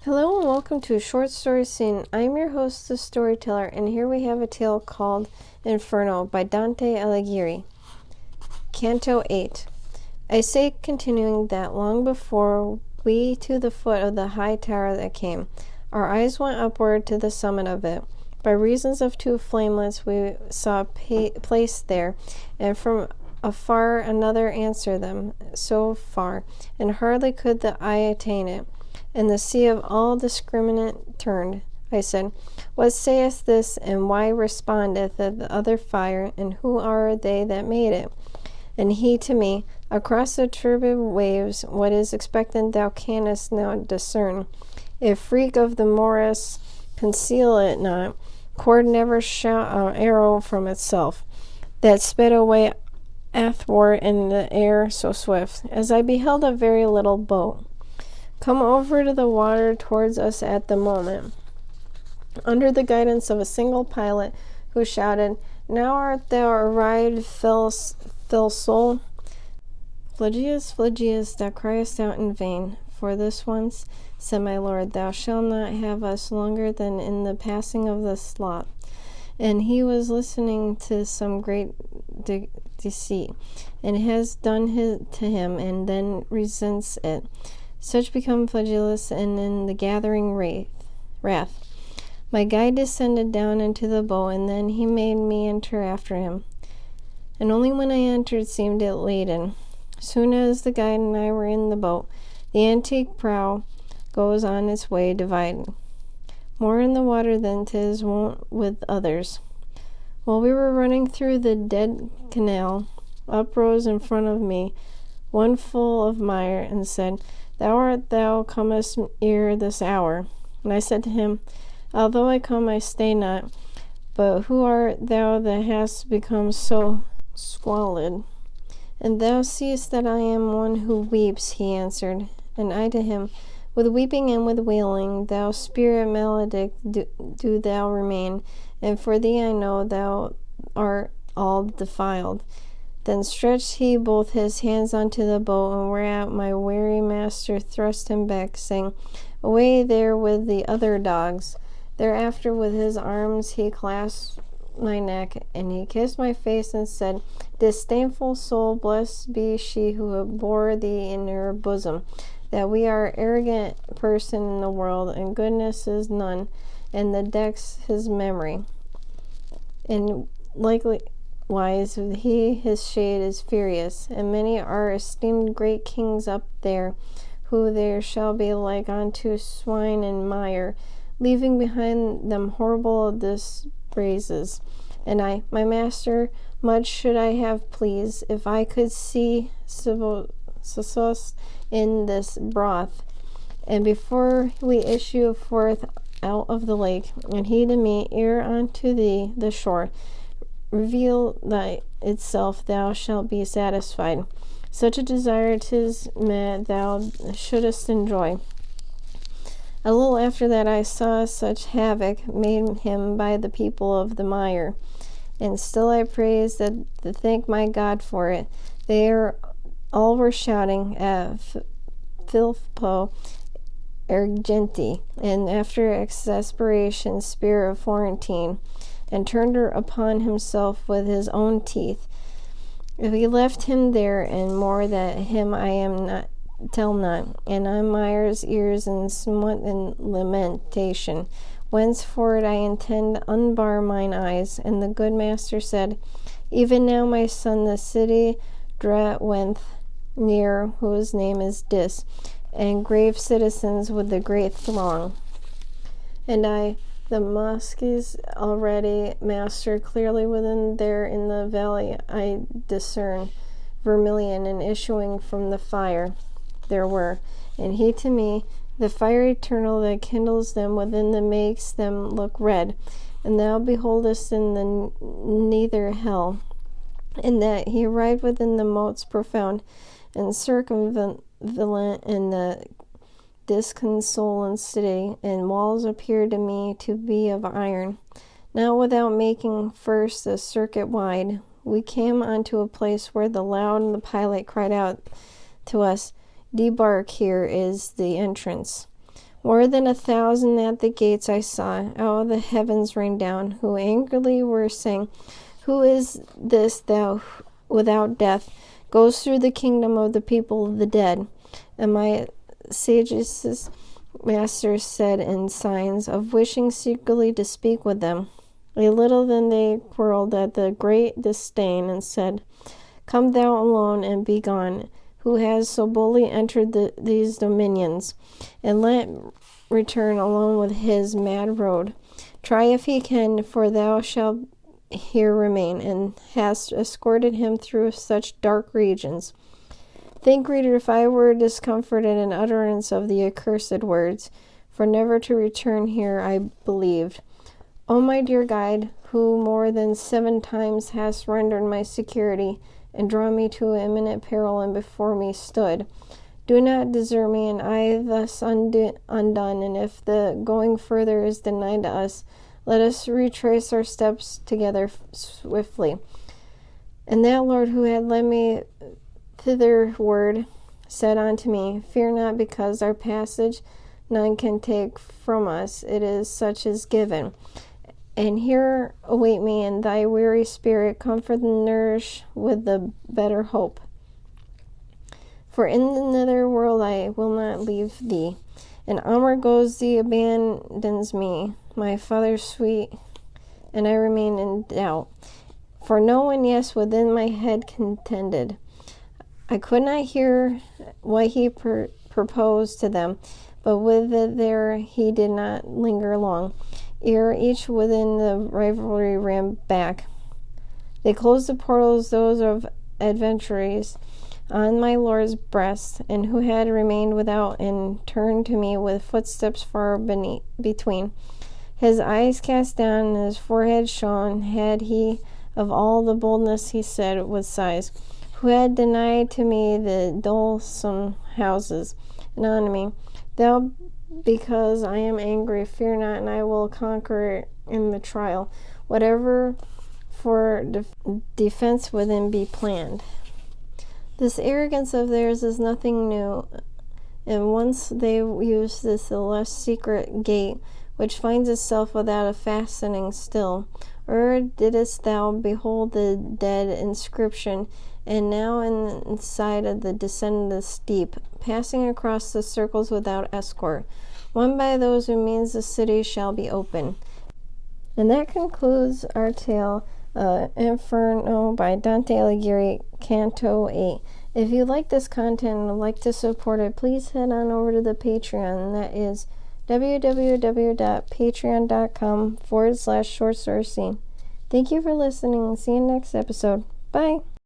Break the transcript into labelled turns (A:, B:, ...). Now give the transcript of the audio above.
A: Hello and welcome to a short story scene. I'm your host, the storyteller, and here we have a tale called Inferno by Dante Alighieri. Canto 8. I say, continuing, that long before we to the foot of the high tower that came, our eyes went upward to the summit of it. By reasons of two flamelets we saw placed there, and from afar another answer them, so far, and hardly could the eye attain it. And the sea of all discriminate turned. I said, What saith this, and why respondeth the other fire, and who are they that made it? And he to me, Across the turbid waves, what is expectant thou canst now discern. If freak of the morass, conceal it not, cord never shot an arrow from itself, that sped away athwart in the air so swift, as I beheld a very little boat come over to the water towards us at the moment, under the guidance of a single pilot, who shouted, Now art thou arrived, fell soul. Flagius, Flagius, thou criest out in vain. For this once, said my lord, thou shalt not have us longer than in the passing of the lot. And he was listening to some great deceit, and has done to him, and then resents it. Such become flagellus, and in the gathering wrath. My guide descended down into the boat, and then he made me enter after him. And only when I entered seemed it laden. Soon as the guide and I were in the boat, the antique prow goes on its way divided, more in the water than 'tis wont with others. While we were running through the dead canal, up rose in front of me one full of mire, and said, Thou comest ere this hour. And I said to him, Although I come, I stay not. But who art thou that hast become so squalid? And thou seest that I am one who weeps, he answered. And I to him, With weeping and with wailing, thou spirit maledict, do thou remain, and for thee I know thou art all defiled. Then stretched he both his hands unto the boat, and whereat my weary master thrust him back, saying, Away there with the other dogs. Thereafter with his arms he clasped my neck, and he kissed my face, and said, Disdainful soul, blessed be she who bore thee in her bosom, that we are arrogant person in the world, and goodness is none, and the deck's his memory. And likely wise he his shade is furious, and many are esteemed great kings up there, who there shall be like unto swine and mire, leaving behind them horrible dispraises. And I, my master, much should I have pleased, if I could see Sisos in this broth. And before we issue forth out of the lake, and he to me, ere unto thee the shore, reveal thy itself, thou shalt be satisfied. Such a desire 'tis meet thou shouldest enjoy. A little after that I saw such havoc made him by the people of the mire, and still I praise that to thank my God for it. They all were shouting at Filippo Argenti, and after exasperation spirit of Florentine, and turned her upon himself with his own teeth. If he left him there, and more that him I am not tell not, and on Mire's ears in smut and lamentation. Whenceforward I intend unbar mine eyes. And the good master said, Even now, my son, the city dwelleth near, whose name is Dis, and grave citizens with the great throng. And I, the mosques already mastered, clearly within there in the valley I discern vermilion, and issuing from the fire there were. And he to me, the fire eternal that kindles them within, that makes them look red. And thou beholdest in the neither hell, and that he arrived within the moats profound, and circumvent in the disconsolate city, and walls appeared to me to be of iron. Now, without making first the circuit wide, we came unto a place where the pilot cried out to us, Debark, here is the entrance. More than 1,000 at the gates I saw, out of the heavens rain down, who angrily were saying, Who is this thou without death goes through the kingdom of the people of the dead? And my sagest masters said in signs of wishing secretly to speak with them. A little then they quarreled at the great disdain and said, Come thou alone and be gone, who has so boldly entered these dominions, and let return alone with his mad road. Try if he can, for thou shalt here remain, and hast escorted him through such dark regions. Think, reader, if I were discomforted in utterance of the accursed words, for never to return here I believed. O my dear guide, who more than 7 times hast rendered my security, and drawn me to imminent peril, and before me stood, do not desert me, and I thus undone, and if the going further is denied to us, let us retrace our steps together swiftly. And that Lord who had led me thitherward said unto me, Fear not, because our passage none can take from us, it is such as given. And here await me, and thy weary spirit comfort and nourish with the better hope. For in another world I will not leave thee, and onward goes thee abandons me, my Father sweet, and I remain in doubt. For no one, yes, within my head contended. I could not hear what he proposed to them, but with it there he did not linger long, ere each within the rivalry ran back. They closed the portals, those of adventurers, on my lord's breast, and who had remained without, and turned to me with footsteps far between. His eyes cast down, and his forehead shone, had he of all the boldness he said with sighs, who had denied to me the dolesome houses, and on me, Thou, because I am angry, fear not, and I will conquer in the trial, whatever for defense within be planned. This arrogance of theirs is nothing new, and once they use this less secret gate, which finds itself without a fastening still. Or didst thou behold the dead inscription, and now inside of the descend the steep, passing across the circles without escort, won by those who means the city shall be open. And that concludes our tale, Inferno by Dante Alighieri, Canto 8. If you like this content and would like to support it, please head on over to the Patreon, and that is www.patreon.com/shortstory. Thank you for listening, and see you next episode. Bye.